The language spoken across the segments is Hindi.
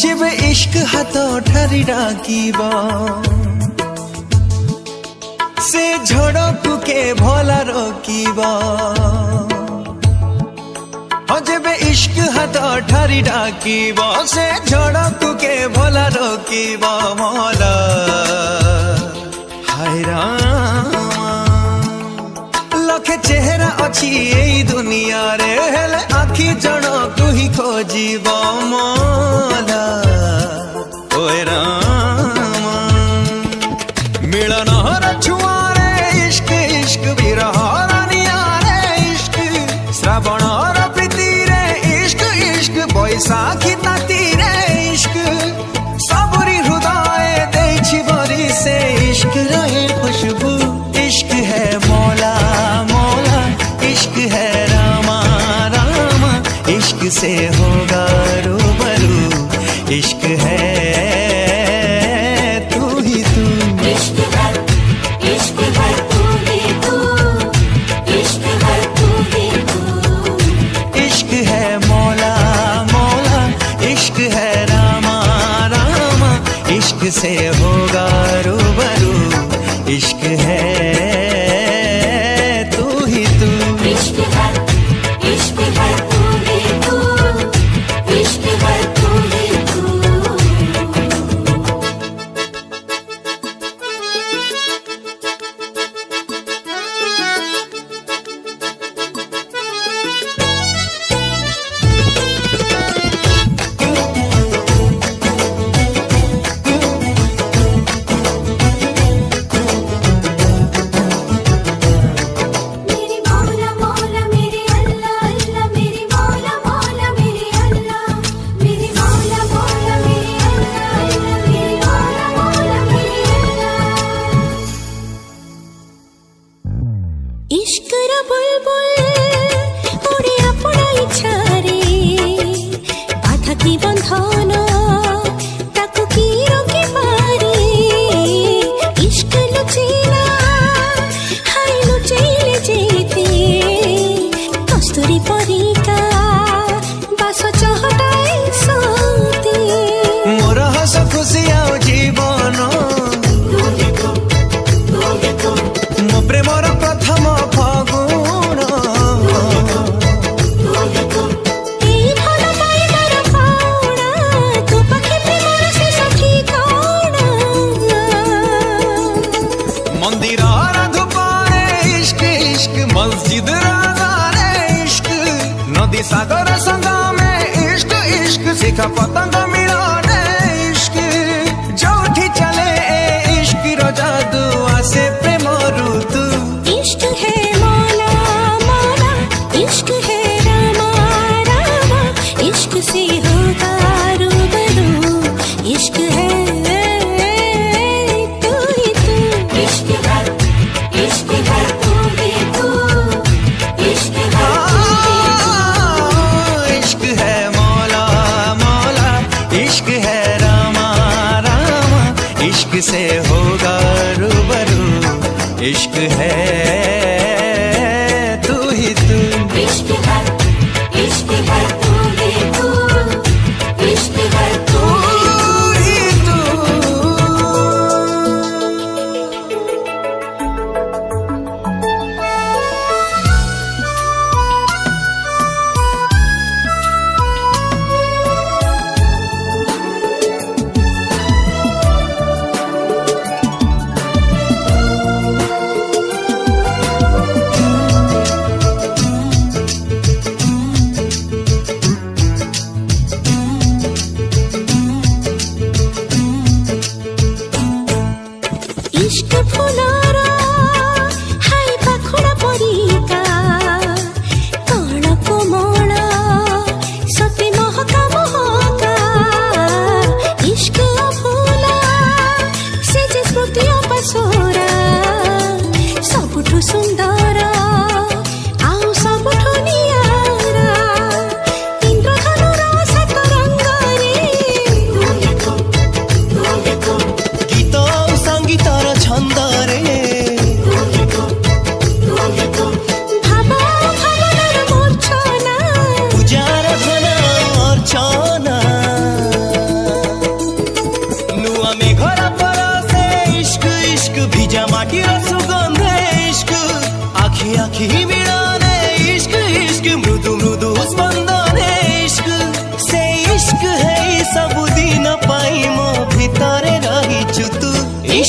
जेबे इश्क हाथ ठारी डाकिब से झड़कु के भला रोकिब जेबे इश्क हाथ ठारी डाकिब से झड़कु के भला रोकिब मला हाय रामा लखे चेहरा अच्छी यही दुनिया रे हेले आखि जणकु ही खोजिब मला ओए रामा मिलन हर छुआरे इश्क इश्क विरहर नियारे इश्क श्रावण प्रीति रे इश्क इश्क बैसाखी ताती रे इश्क सबरी हृदय देछि बरी से इश्क रहे खुशबू इश्क है मौला मौला इश्क है रामा रामा इश्क से होगा रूबरू इश्क है तू ही तू इश्क है तू ही तू इश्क है तू ही तू इश्क है मौला मौला इश्क है रामा रामा इश्क से होगा रूबरू इश्क है तू ही तू इश्क है तू ही तू इश्क है तू ही तू मेरी मौला मौला मेरी अल्लाह अल्लाह मेरी मौला मौला मेरी अल्लाह मेरी मौला मौला मेरी अल्लाह अल्लाह मेरी मौला मौला मेरी अल्लाह इश्क रा बुलबुल उड़े अपना इच्छारे बाधा की बंधन ताकू की रोके पारे इश्क लुचेना हाय लुचेले जेते कस्तूरी परिका बास चहटाए सोते मोर हस खुशी आओ जीवन मो प्रेमर प्रथम फगुण এই ভালো পাইবার পাওনা তো পাখি প্রেমর শেষ ঠিকানা मंदिर धूपरे इश्क इश्क मस्जिद रागारे इश्क नदी सागर संगमे इश्क इश्क शिखा पतंग मिलने इश्क जोठी चले ए इश्क रो जादू आसे प्रेम ऋतु इश्क है मौला मौला इश्क है रामा रामा इश्क से होगा रूबरू इश्क है तू ही तू इश्क है तू ही तू इश्क है इश्क है मौला मौला इश्क है रामा रामा इश्क से होगा रूबरू इश्क है तू ही तू इश्क है तू ही तू इश्क है तू ही तू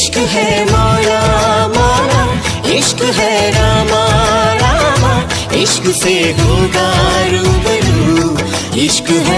इश्क है मौला मौला, इश्क है रामा रामा, इश्क से होगा रूबरू, इश्क है